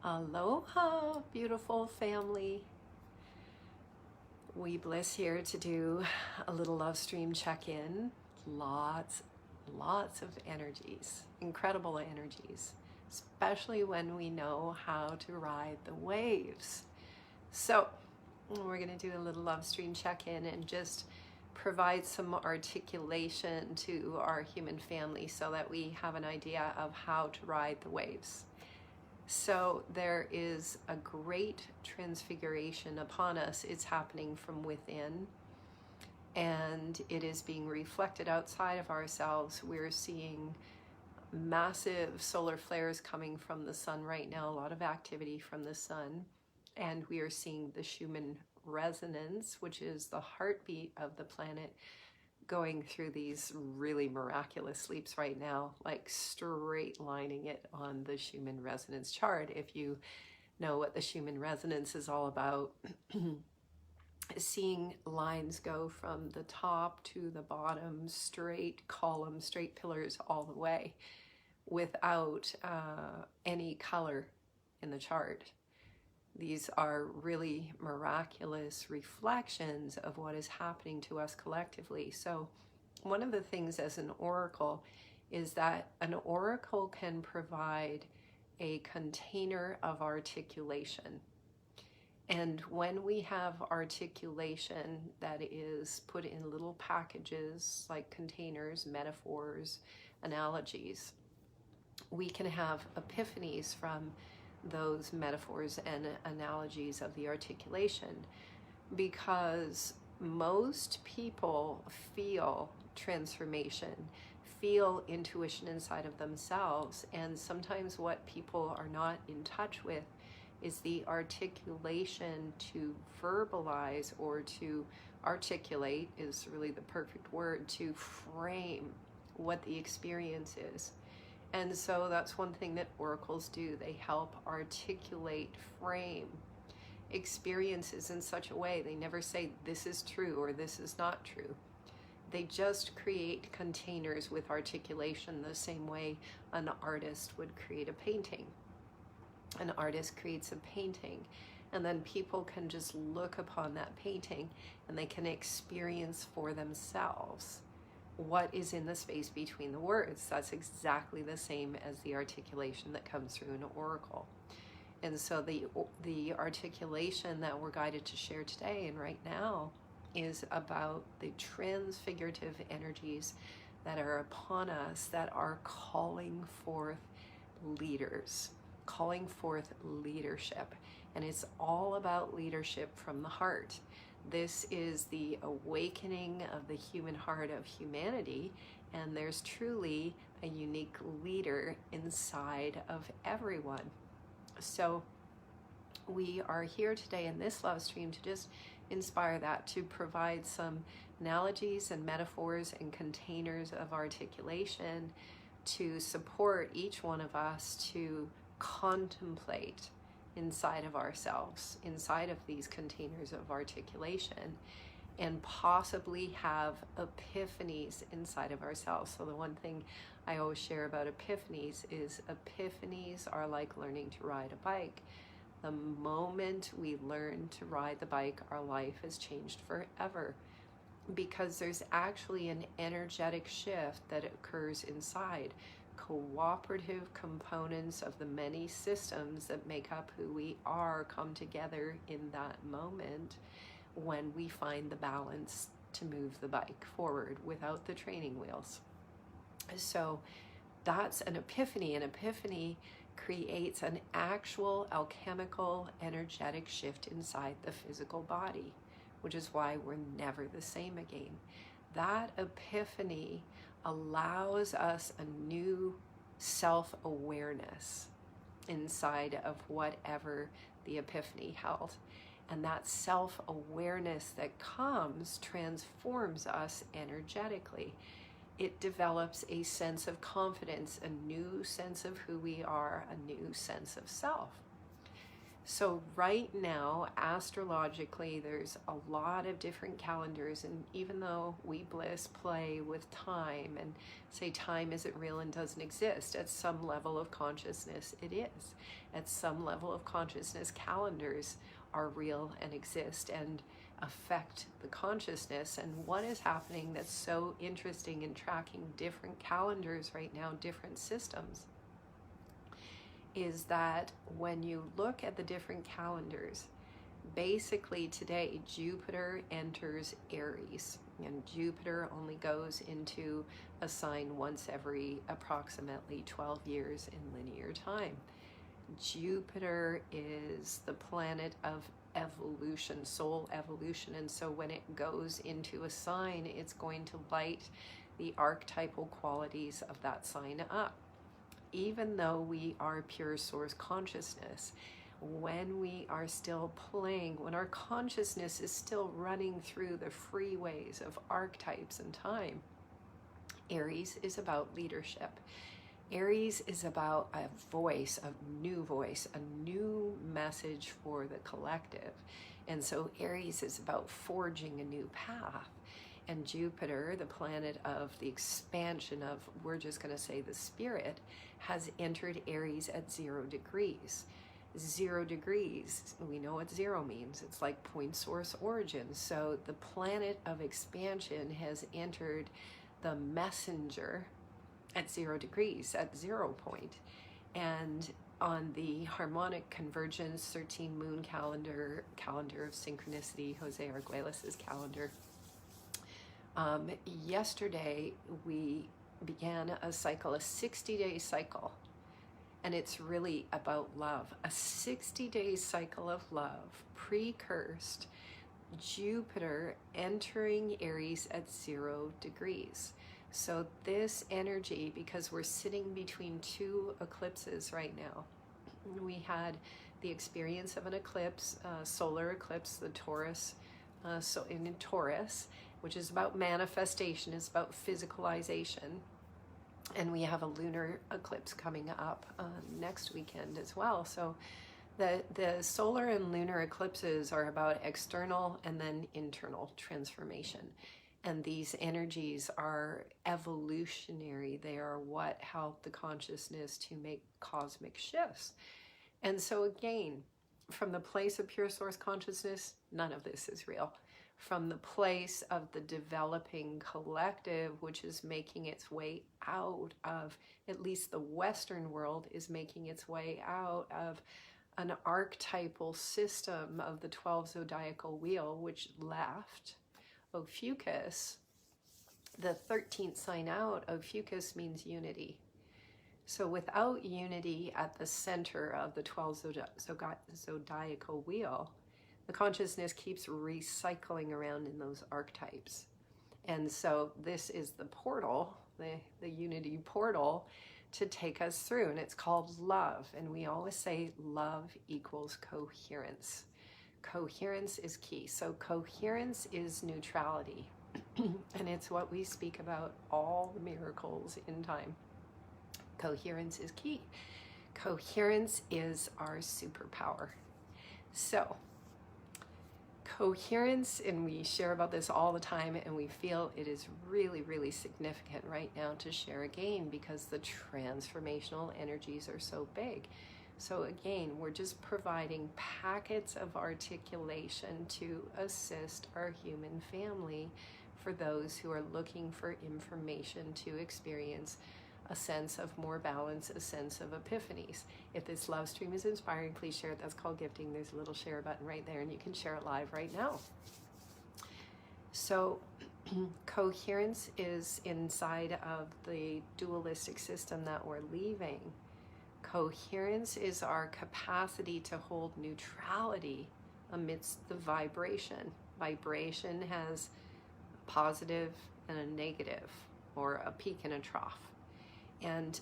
Aloha, beautiful family. We Bliss here to do a little love stream check-in. Lots of energies, incredible energies, especially when we know how to ride the waves. So we're going to do a little love stream check-in and just provide some articulation to our human family so that we have an idea of how to ride the waves. So there is a great transfiguration upon us. It's happening from within, and it is being reflected outside of ourselves. We're seeing massive solar flares coming from the sun right now, a lot of activity from the sun, and we are seeing the Schumann resonance, which is the heartbeat of the planet, going through these really miraculous leaps right now, like straight lining it on the Schumann resonance chart. If you know what the Schumann resonance is all about, seeing lines go from the top to the bottom, straight columns, straight pillars all the way, without any color in the chart. These are really miraculous reflections of what is happening to us collectively. So one of the things as an oracle is that an oracle can provide a container of articulation. And when we have articulation that is put in little packages like containers, metaphors, analogies, we can have epiphanies from those metaphors and analogies of the articulation, because most people feel transformation, feel intuition inside of themselves, and sometimes what people are not in touch with is the articulation to verbalize, or to articulate is really the perfect word, to frame what the experience is. And so that's one thing that oracles do. They help articulate, frame experiences in such a way. They never say this is true or this is not true. They just create containers with articulation, the same way an artist would create a painting. An artist creates a painting, and then people can just look upon that painting and they can experience for themselves what is in the space between the words. That's exactly the same as the articulation that comes through an oracle. And so the articulation that we're guided to share today and right now is about the transfigurative energies that are upon us, that are calling forth leaders, calling forth leadership. And it's all about leadership from the heart. This is the awakening of the human heart of humanity, and there's truly a unique leader inside of everyone. So we are here today in this love stream to just inspire that, to provide some analogies and metaphors and containers of articulation to support each one of us to contemplate inside of ourselves, inside of these containers of articulation, and possibly have epiphanies inside of ourselves. So the one thing I always share about epiphanies is epiphanies are like learning to ride a bike. The moment we learn to ride the bike, our life has changed forever, because there's actually an energetic shift that occurs inside. Cooperative components of the many systems that make up who we are come together in that moment when we find the balance to move the bike forward without the training wheels. So that's an epiphany. An epiphany creates an actual alchemical energetic shift inside the physical body, which is why we're never the same again. That epiphany allows us a new self-awareness inside of whatever the epiphany held. And that self-awareness that comes transforms us energetically. It develops a sense of confidence, a new sense of who we are, a new sense of self. So right now, astrologically, there's a lot of different calendars, and even though we play with time and say time isn't real and doesn't exist, at some level of consciousness it is. At some level of consciousness, calendars are real and exist and affect the consciousness. And what is happening that's so interesting in tracking different calendars right now, different systems, is that when you look at the different calendars, basically today Jupiter enters Aries, and Jupiter only goes into a sign once every approximately 12 years in linear time. Jupiter is the planet of evolution, soul evolution, and so when it goes into a sign, it's going to light the archetypal qualities of that sign up. Even though we are pure source consciousness, when we are still playing, when our consciousness is still running through the freeways of archetypes and time, Aries is about leadership. Aries is about a voice, a new message for the collective. And so Aries is about forging a new path. And Jupiter, the planet of the expansion of, we're just going to say the spirit, has entered Aries at 0 degrees. 0 degrees, we know what 0 means. It's like point source origin. So the planet of expansion has entered the messenger at 0 degrees, at 0 point. And on the harmonic convergence 13 moon calendar of synchronicity, Jose Arguelles' calendar, yesterday we began a cycle, a 60-day cycle, and it's really about love. A 60-day cycle of love, pre-cursed, Jupiter entering Aries at 0 degrees. So this energy, because we're sitting between 2 eclipses right now, we had the experience of an eclipse, solar eclipse, the Taurus, so in Taurus, which is about manifestation, it's about physicalization. And we have a lunar eclipse coming up next weekend as well. So the solar and lunar eclipses are about external and then internal transformation. And these energies are evolutionary. They are what help the consciousness to make cosmic shifts. And so again, from the place of pure source consciousness, none of this is real. From the place of the developing collective, which is making its way out of, at least the Western world is making its way out of an archetypal system of the 12 zodiacal wheel, which left Ophiuchus. The 13th sign out, Ophiuchus, means unity. So without unity at the center of the 12 zodiacal wheel, the consciousness keeps recycling around in those archetypes. And so this is the portal, the unity portal, to take us through. And it's called love. And we always say love equals coherence. Coherence is key. So coherence is neutrality. And it's what we speak about all the miracles in time. Coherence is key. Coherence is our superpower. So coherence, and we share about this all the time, and we feel it is really, really significant right now to share again because the transformational energies are so big. So again, we're just providing packets of articulation to assist our human family for those who are looking for information to experience a sense of more balance, a sense of epiphanies. If this love stream is inspiring, please share it. That's called gifting. There's a little share button right there, and you can share it live right now. So coherence is inside of the dualistic system that we're leaving. Coherence is our capacity to hold neutrality amidst the vibration. Vibration has a positive and a negative, or a peak and a trough. And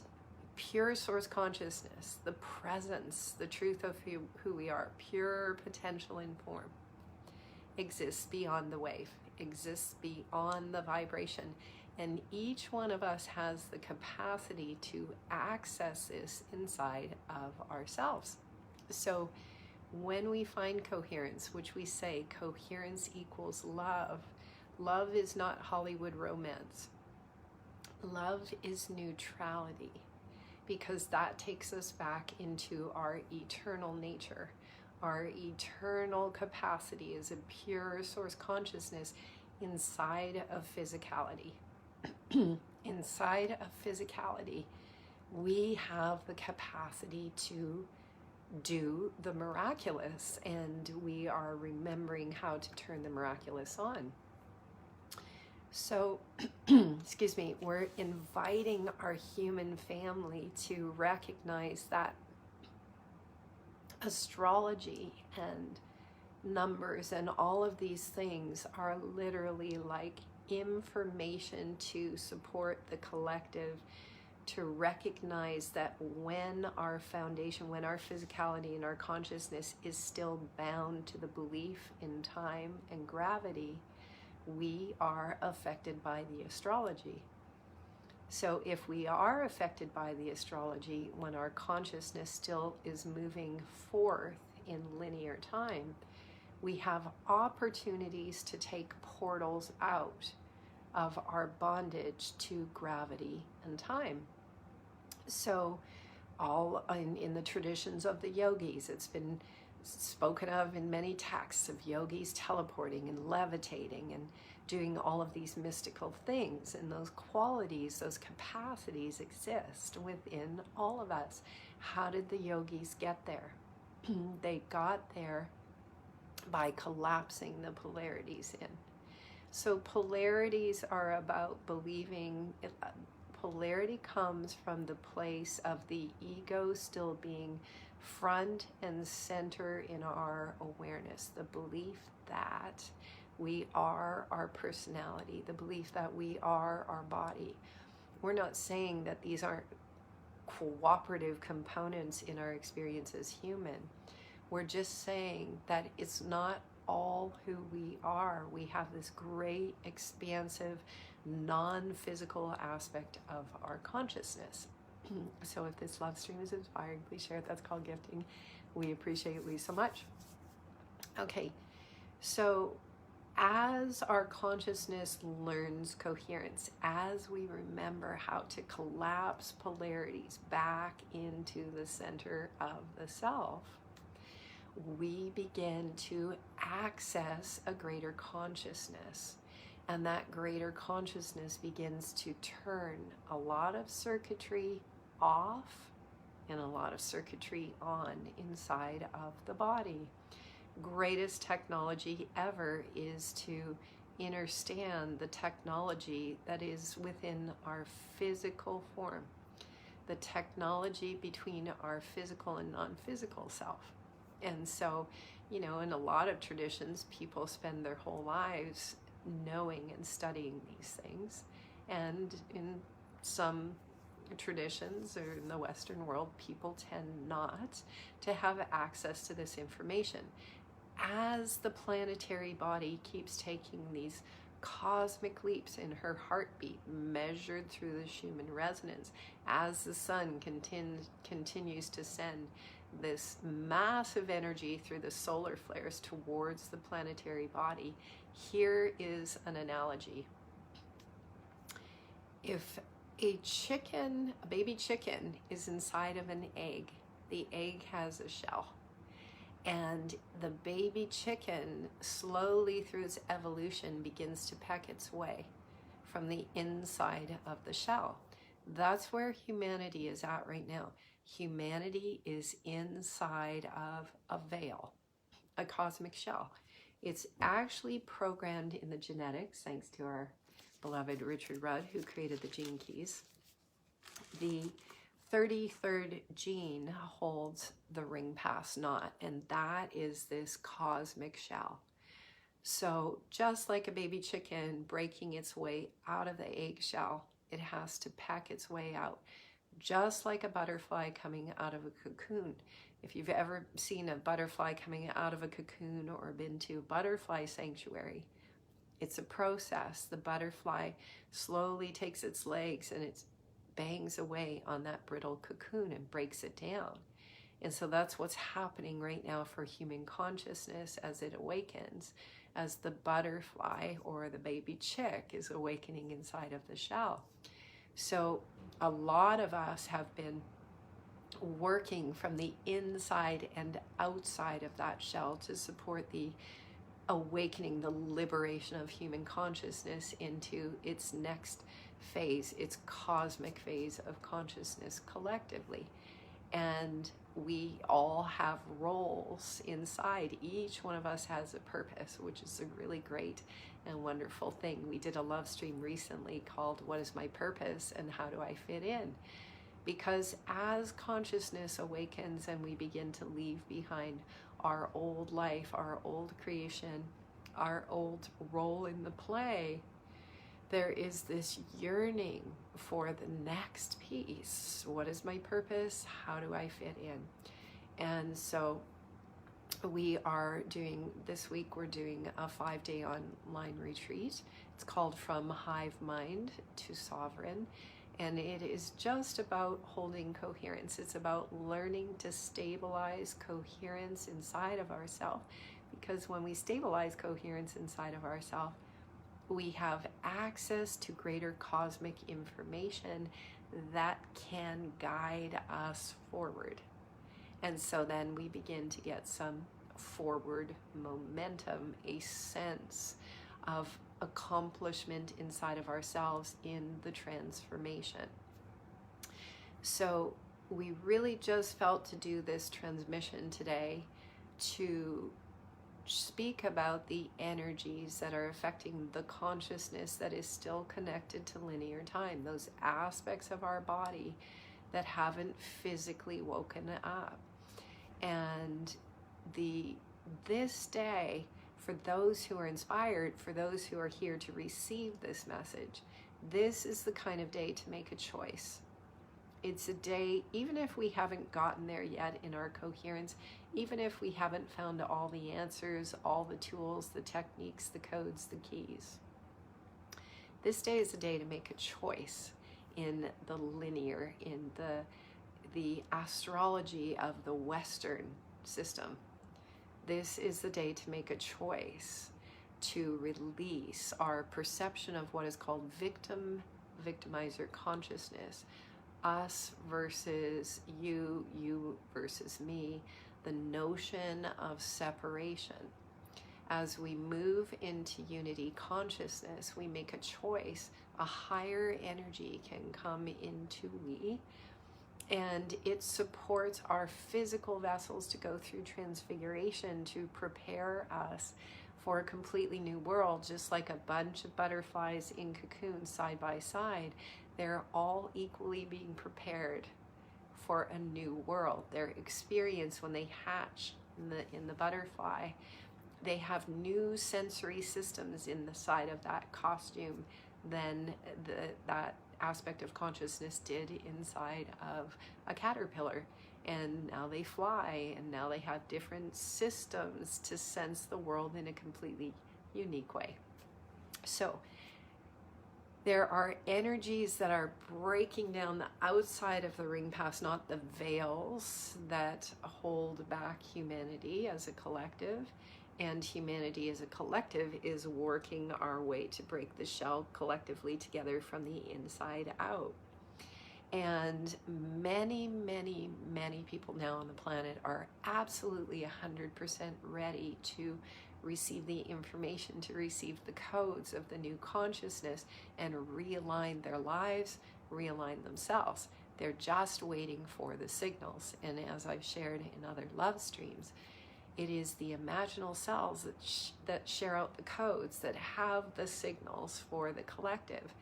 pure source consciousness, the presence, the truth of who we are, pure potential in form, exists beyond the wave, exists beyond the vibration. And each one of us has the capacity to access this inside of ourselves. So When we find coherence, which we say coherence equals love, love is not Hollywood romance. Love is neutrality, because that takes us back into our eternal nature. Our eternal capacity is a pure source consciousness inside of physicality. Inside of physicality, we have the capacity to do the miraculous, and we are remembering how to turn the miraculous on. So, excuse me, we're inviting our human family to recognize that astrology and numbers and all of these things are literally like information to support the collective, to recognize that when our foundation, when our physicality and our consciousness is still bound to the belief in time and gravity, we are affected by the astrology. So if we are affected by the astrology, when our consciousness still is moving forth in linear time, we have opportunities to take portals out of our bondage to gravity and time. So all in the traditions of the yogis, it's been spoken of in many texts of yogis teleporting and levitating and doing all of these mystical things, and those qualities, those capacities exist within all of us. How did the yogis get there? They got there by collapsing the polarities in. So polarities are about believing. Polarity comes from the place of the ego still being front and center in our awareness, the belief that we are our personality, the belief that we are our body. We're not saying that these aren't cooperative components in our experience as human. We're just saying that it's not all who we are. We have this great, expansive, non-physical aspect of our consciousness. So if this love stream is inspiring, please share it. That's called gifting. We appreciate you so much. Okay, so as our consciousness learns coherence, as we remember how to collapse polarities back into the center of the self, we begin to access a greater consciousness. And that greater consciousness begins to turn a lot of circuitry off and a lot of circuitry on inside of the body. Greatest technology ever is to understand the technology that is within our physical form, the technology between our physical and non-physical self. And so, you know, in a lot of traditions, people spend their whole lives knowing and studying these things. And in some traditions, or in the Western world, people tend not to have access to this information. As the planetary body keeps taking these cosmic leaps in her heartbeat, measured through the Schumann resonance, as the sun continues to send this massive energy through the solar flares towards the planetary body, here is an analogy. If a baby chicken is inside of an egg, the egg has a shell. And the baby chicken, slowly through its evolution, begins to peck its way from the inside of the shell. That's where humanity is at right now. Humanity is inside of a veil, a cosmic shell. It's actually programmed in the genetics, thanks to our beloved Richard Rudd, who created the gene keys. The 33rd gene holds the ring pass knot, and that is this cosmic shell. So just like a baby chicken breaking its way out of the eggshell, it has to peck its way out. Just like a butterfly coming out of a cocoon. If you've ever seen a butterfly coming out of a cocoon or been to a butterfly sanctuary, it's a process. The butterfly slowly takes its legs and it bangs away on that brittle cocoon and breaks it down. And so that's what's happening right now for human consciousness as it awakens, as the butterfly or the baby chick is awakening inside of the shell. So a lot of us have been working from the inside and outside of that shell to support the awakening, the liberation of human consciousness into its next phase, its cosmic phase of consciousness collectively. And we all have roles inside. Each one of us has a purpose, which is a really great and wonderful thing. We did a love stream recently called What is My Purpose and How Do I Fit In? Because as consciousness awakens and we begin to leave behind our old life, our old creation, our old role in the play, there is this yearning for the next piece. What is my purpose? How do I fit in? And so we are doing, this week we're doing a 5-day online retreat. It's called From Hive Mind to Sovereign. And it is just about holding coherence. It's about learning to stabilize coherence inside of ourselves. Because when we stabilize coherence inside of ourselves, we have access to greater cosmic information that can guide us forward. And so then we begin to get some forward momentum, a sense of accomplishment inside of ourselves in the transformation. So we really just felt to do this transmission today to speak about the energies that are affecting the consciousness that is still connected to linear time, those aspects of our body that haven't physically woken up. And this day, for those who are inspired, for those who are here to receive this message, this is the kind of day to make a choice. It's a day, even if we haven't gotten there yet in our coherence, even if we haven't found all the answers, all the tools, the techniques, the codes, the keys. This day is a day to make a choice in the linear, in the astrology of the Western system. This is the day to make a choice to release our perception of what is called victimizer consciousness. Us versus you, you versus me, the notion of separation. As we move into unity consciousness, we make a choice. A higher energy can come into we, and it supports our physical vessels to go through transfiguration to prepare us for a completely new world, just like a bunch of butterflies in cocoons side by side. They're all equally being prepared for a new world. Their experience when they hatch in the butterfly, they have new sensory systems in the side of that costume than that aspect of consciousness did inside of a caterpillar. And now they fly, and now they have different systems to sense the world in a completely unique way. So there are energies that are breaking down the outside of the ring pass, not the veils that hold back humanity as a collective. And humanity as a collective is working our way to break the shell collectively together from the inside out. And many, many, many people now on the planet are absolutely 100% ready to receive the information, to receive the codes of the new consciousness and realign their lives, realign themselves. They're just waiting for the signals. And as I've shared in other love streams, it is the imaginal cells that share out the codes, that have the signals for the collective.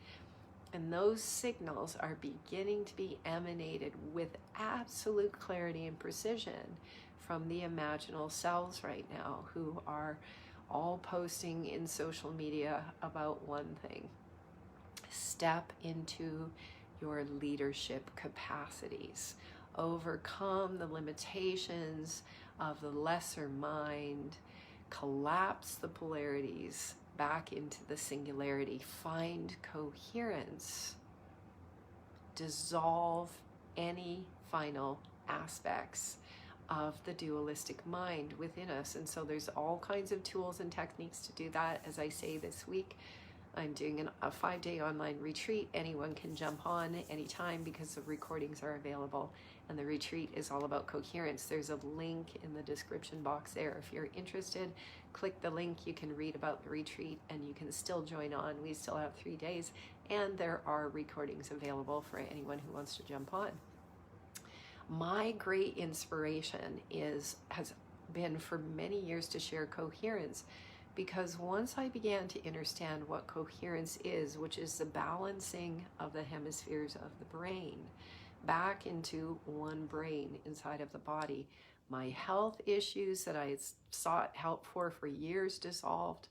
And those signals are beginning to be emanated with absolute clarity and precision from the imaginal cells right now, who are all posting in social media about one thing: step into your leadership capacities, overcome the limitations of the lesser mind, collapse the polarities back into the singularity, find coherence, dissolve any final aspects of the dualistic mind within us. And so there's all kinds of tools and techniques to do that. As I say, this week I'm doing a 5-day online retreat. Anyone can jump on anytime because the recordings are available. And the retreat is all about coherence. There's a link in the description box there. If you're interested, click the link. You can read about the retreat and you can still join on. We still have 3 days and there are recordings available for anyone who wants to jump on. My great inspiration has been for many years to share coherence, because once I began to understand what coherence is, which is the balancing of the hemispheres of the brain back into one brain inside of the body, my health issues that I sought help for years dissolved.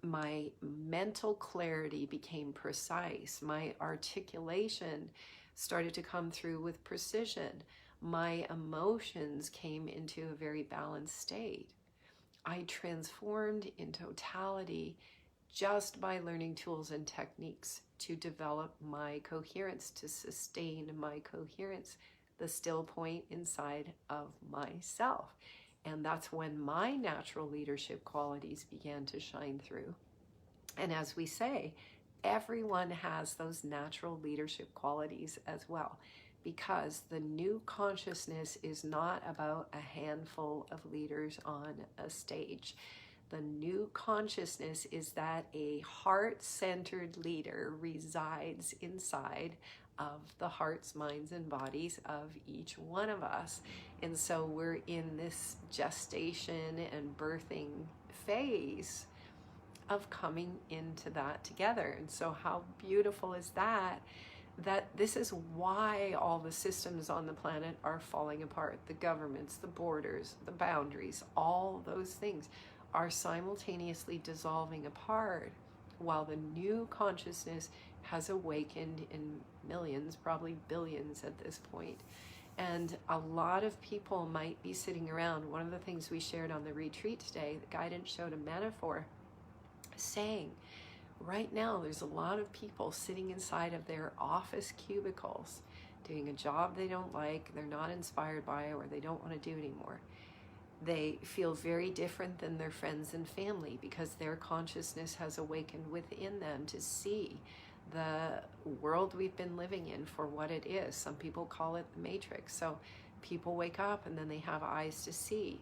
My mental clarity became precise. My articulation started to come through with precision. My emotions came into a very balanced state. I transformed in totality just by learning tools and techniques to develop my coherence, to sustain my coherence, the still point inside of myself. And that's when my natural leadership qualities began to shine through. And as we say, everyone has those natural leadership qualities as well, because the new consciousness is not about a handful of leaders on a stage. The new consciousness is that a heart-centered leader resides inside of the hearts, minds, and bodies of each one of us. And so we're in this gestation and birthing phase of coming into that together. And so how beautiful is that this is why all the systems on the planet are falling apart. The governments, the borders, the boundaries, all those things are simultaneously dissolving apart while the new consciousness has awakened in millions, probably billions at this point. And a lot of people might be sitting around. One of the things we shared on the retreat today, the guidance showed a metaphor saying, right now there's a lot of people sitting inside of their office cubicles doing a job they don't like, they're not inspired by, or they don't want to do anymore. They feel very different than their friends and family because their consciousness has awakened within them to see the world we've been living in for what it is. Some people call it the matrix. So people wake up and then they have eyes to see.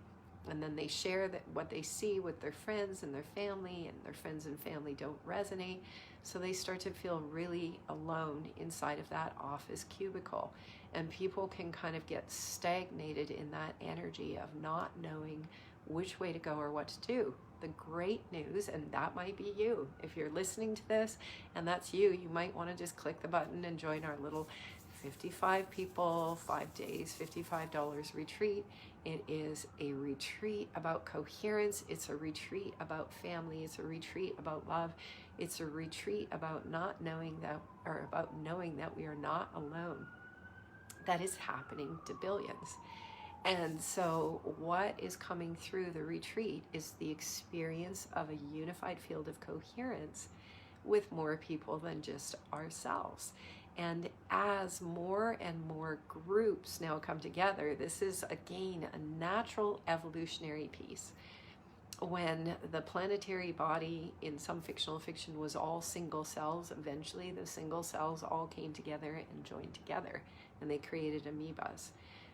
And then they share what they see with their friends and their family, and their friends and family don't resonate. So they start to feel really alone inside of that office cubicle. And people can kind of get stagnated in that energy of not knowing which way to go or what to do. The great news, and that might be you. If you're listening to this and that's you, you might want to just click the button and join our little 55 people, 5 days, $55 retreat. It is a retreat about coherence. It's a retreat about family. It's a retreat about love. It's a retreat about knowing that we are not alone. That is happening to billions. And so what is coming through the retreat is the experience of a unified field of coherence with more people than just ourselves. And as more and more groups now come together, this is again a natural evolutionary piece. When the planetary body in some fictional fiction was all single cells, eventually the single cells all came together and joined together, and they created amoebas.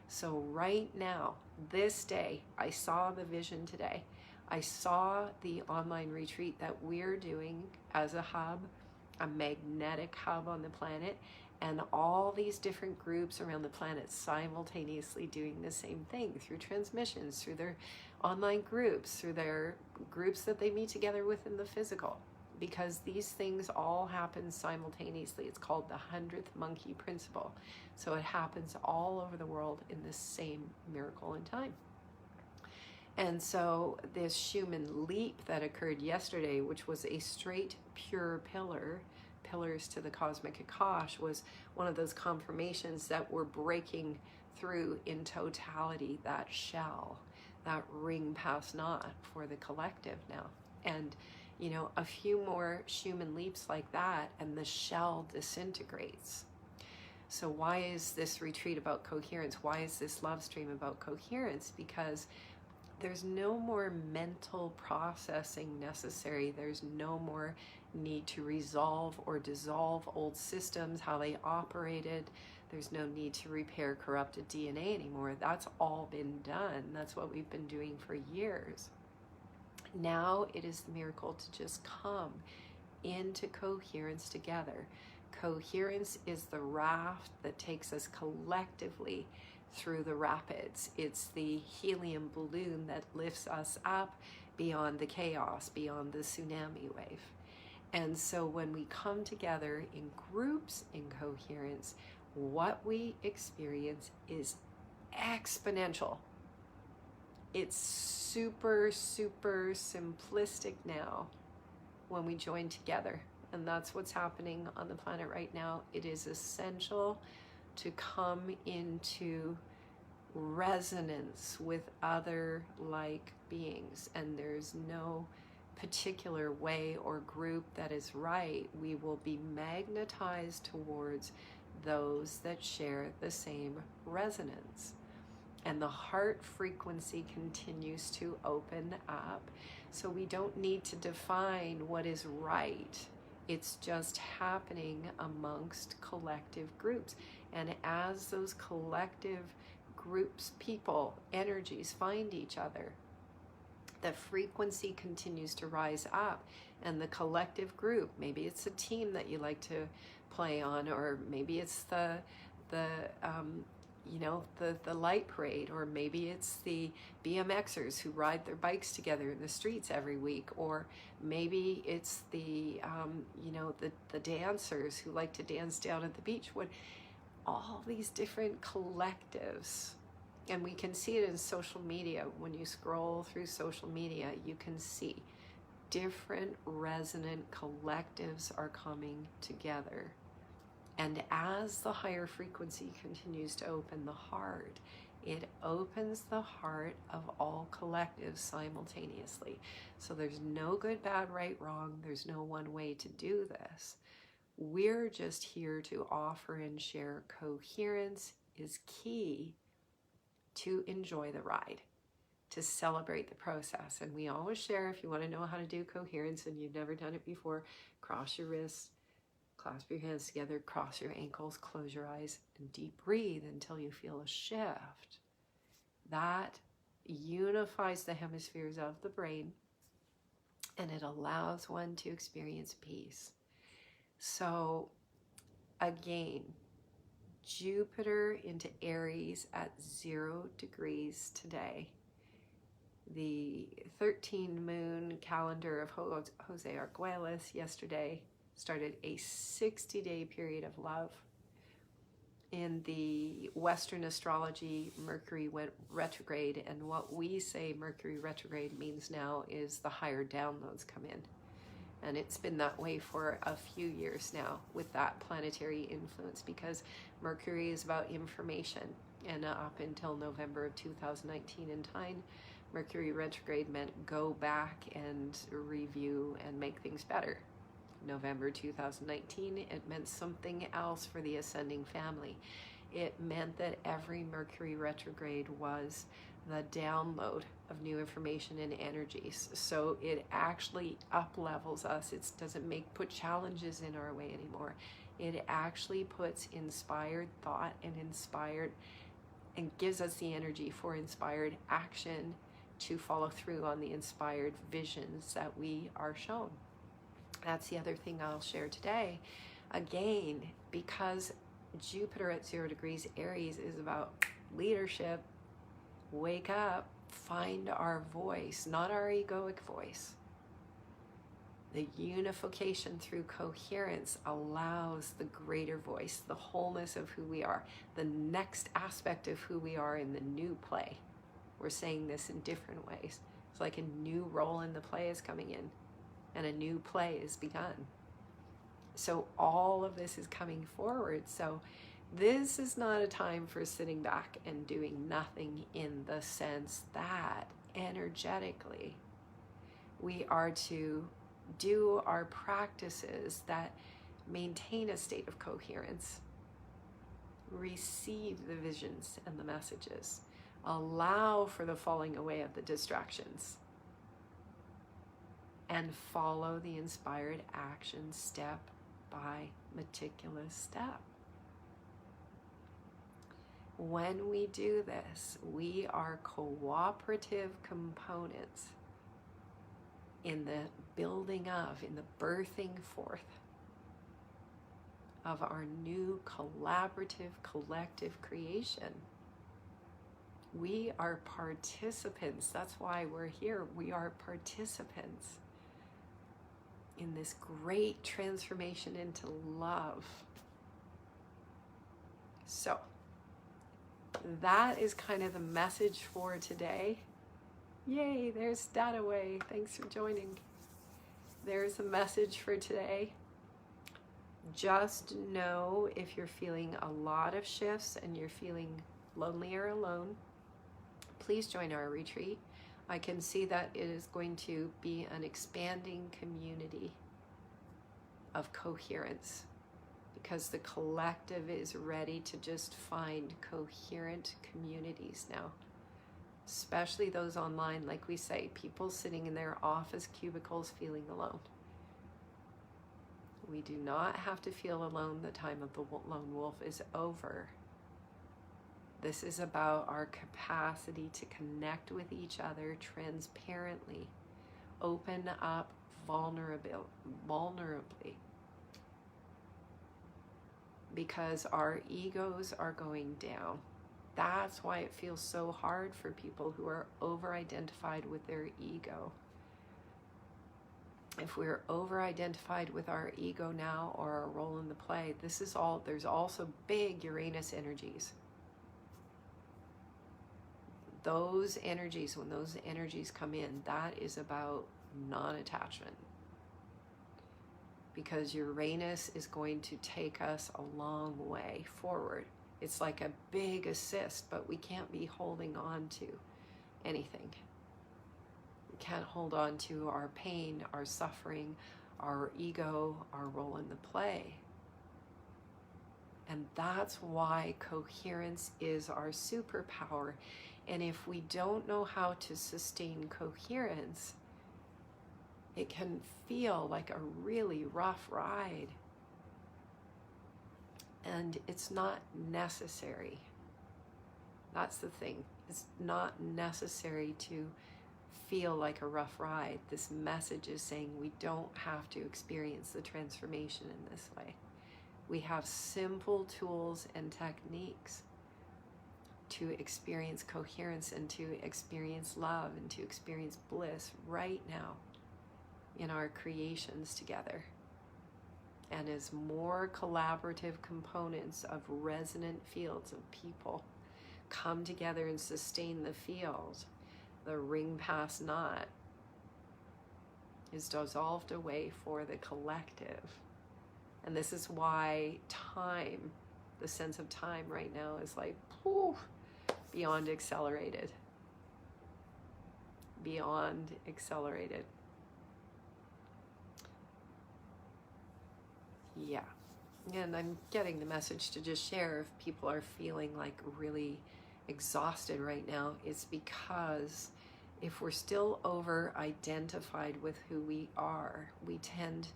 So right now, this day, I saw the vision today. I saw the online retreat that we're doing as a hub, a magnetic hub on the planet, and all these different groups around the planet simultaneously doing the same thing through transmissions, through their online groups, through their groups that they meet together within the physical, because these things all happen simultaneously. It's called the 100th monkey principle. So it happens all over the world in this same miracle in time. And so this Schumann leap that occurred yesterday, which was a straight, pure pillars to the cosmic Akash, was one of those confirmations that we're breaking through in totality that shell, that ring past not for the collective now. And, you know, a few more Schumann leaps like that and the shell disintegrates. So why is this retreat about coherence? Why is this love stream about coherence? Because there's no more mental processing necessary. There's no more need to resolve or dissolve old systems, how they operated. There's no need to repair corrupted DNA anymore. That's all been done. That's what we've been doing for years. Now it is the miracle to just come into coherence together. Coherence is the raft that takes us collectively through the rapids. It's the helium balloon that lifts us up beyond the chaos, beyond the tsunami wave. And so when we come together in groups in coherence, what we experience is exponential. It's super, super simplistic now when we join together. And that's what's happening on the planet right now. It is essential to come into resonance with other like beings. And there's no particular way or group that is right. We will be magnetized towards those that share the same resonance. And the heart frequency continues to open up. So we don't need to define what is right. It's just happening amongst collective groups. And as those collective groups, people, energies find each other, the frequency continues to rise up. And the collective group, maybe it's a team that you like to play on, or maybe it's the light parade, or maybe it's the BMXers who ride their bikes together in the streets every week, or maybe it's the dancers who like to dance down at the beach. All these different collectives, and we can see it in social media. When you scroll through social media, you can see different resonant collectives are coming together. And as the higher frequency continues to open the heart, it opens the heart of all collectives simultaneously. So there's no good, bad, right, wrong. There's no one way to do this. We're just here to offer and share. Coherence is key to enjoy the ride, to celebrate the process. And we always share, if you want to know how to do coherence and you've never done it before, cross your wrists, clasp your hands together, cross your ankles, close your eyes, and deep breathe until you feel a shift. That unifies the hemispheres of the brain, and it allows one to experience peace. So again, Jupiter into Aries at 0 degrees today. The 13 moon calendar of Jose Arguelles yesterday started a 60-day period of love. In the Western astrology, Mercury went retrograde, and what we say Mercury retrograde means now is the higher downloads come in. And it's been that way for a few years now with that planetary influence, because Mercury is about information. And up until November of 2019 in time, Mercury retrograde meant go back and review and make things better. November 2019, it meant something else for the ascending family. It meant that every Mercury retrograde was the download of new information and energies. So it actually up-levels us. It doesn't put challenges in our way anymore. It actually puts inspired thought and gives us the energy for inspired action to follow through on the inspired visions that we are shown. That's the other thing I'll share today. Again, because Jupiter at 0 degrees Aries is about leadership, wake up, find our voice, not our egoic voice. The unification through coherence allows the greater voice, the wholeness of who we are, the next aspect of who we are in the new play. We're saying this in different ways. It's like a new role in the play is coming in, and a new play is begun. So all of this is coming forward. So this is not a time for sitting back and doing nothing, in the sense that energetically we are to do our practices that maintain a state of coherence. Receive the visions and the messages. Allow for the falling away of the distractions. And follow the inspired action step by meticulous step. When we do this, we are cooperative components in the building of, in the birthing forth of our new collaborative, collective creation. We are participants. That's why we're here. We are participants in this great transformation into love. So, that is kind of the message for today. Yay, there's Dataway. Thanks for joining. There's a message for today. Just know if you're feeling a lot of shifts and you're feeling lonely or alone, please join our retreat. I can see that it is going to be an expanding community of coherence, because the collective is ready to just find coherent communities now, especially those online. Like we say, people sitting in their office cubicles feeling alone. We do not have to feel alone. The time of the lone wolf is over. This is about our capacity to connect with each other transparently, open up vulnerably, because our egos are going down. That's why it feels so hard for people who are over-identified with their ego. If we're over-identified with our ego now, or our role in the play, this is all, there's also big Uranus energies. Those energies, when those energies come in, that is about non-attachment. Because Uranus is going to take us a long way forward. It's like a big assist, but we can't be holding on to anything. We can't hold on to our pain, our suffering, our ego, our role in the play. And that's why coherence is our superpower. And if we don't know how to sustain coherence, it can feel like a really rough ride. And it's not necessary. That's the thing. It's not necessary to feel like a rough ride. This message is saying we don't have to experience the transformation in this way. We have simple tools and techniques to experience coherence and to experience love and to experience bliss right now in our creations together. And as more collaborative components of resonant fields of people come together and sustain the field, the ring past knot is dissolved away for the collective. And this is why time, the sense of time right now is like, poof, beyond accelerated. Beyond accelerated. Yeah. And I'm getting the message to just share if people are feeling like really exhausted right now, it's because if we're still over-identified with who we are, we tend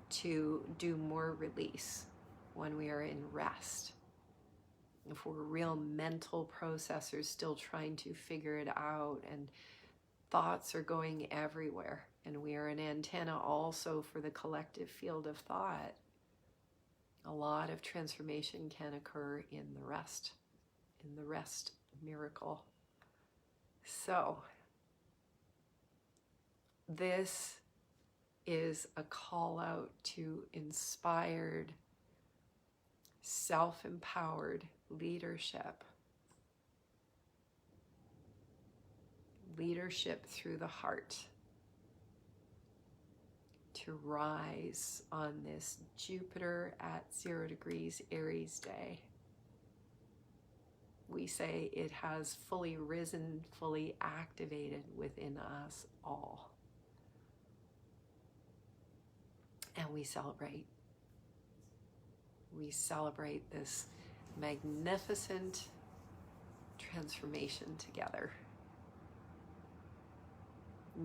to do more release when we are in rest. If we're real mental processors still trying to figure it out, and thoughts are going everywhere, and we are an antenna also for the collective field of thought, a lot of transformation can occur in the rest miracle. So this is a call out to inspired, self-empowered leadership. Leadership through the heart. To rise on this Jupiter at 0 degrees Aries day. We say it has fully risen, fully activated within us all. And we celebrate. We celebrate this magnificent transformation together.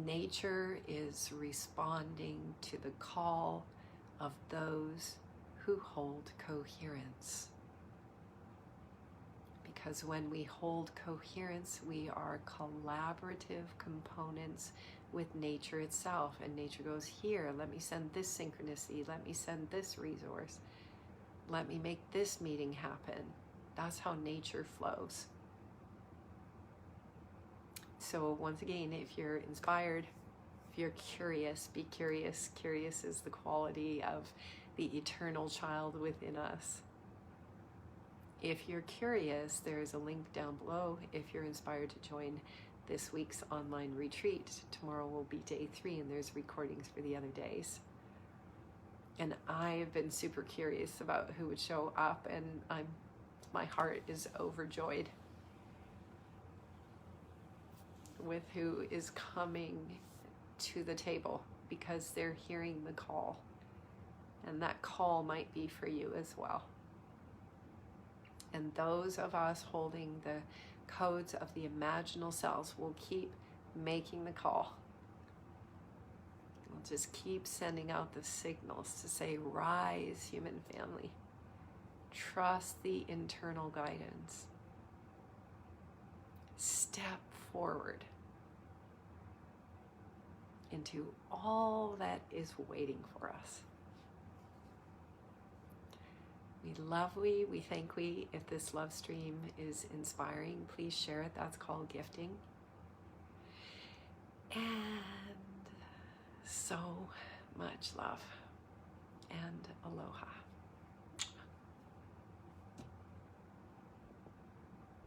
Nature is responding to the call of those who hold coherence. Because when we hold coherence, we are collaborative components with nature itself. And nature goes, here, let me send this synchronicity, let me send this resource, let me make this meeting happen. That's how nature flows. So once again, if you're inspired, if you're curious, be curious. Curious is the quality of the eternal child within us. If you're curious, there's a link down below if you're inspired to join this week's online retreat. Tomorrow will be day 3 and there's recordings for the other days. And I've been super curious about who would show up, and my heart is overjoyed with who is coming to the table, because they're hearing the call, and that call might be for you as well. And those of us holding the codes of the imaginal selves will keep making the call. We'll just keep sending out the signals to say, rise, human family. Trust the internal guidance. Step forward into all that is waiting for us. We love we thank we. If this love stream is inspiring, please share it. That's called gifting. And so much love and aloha.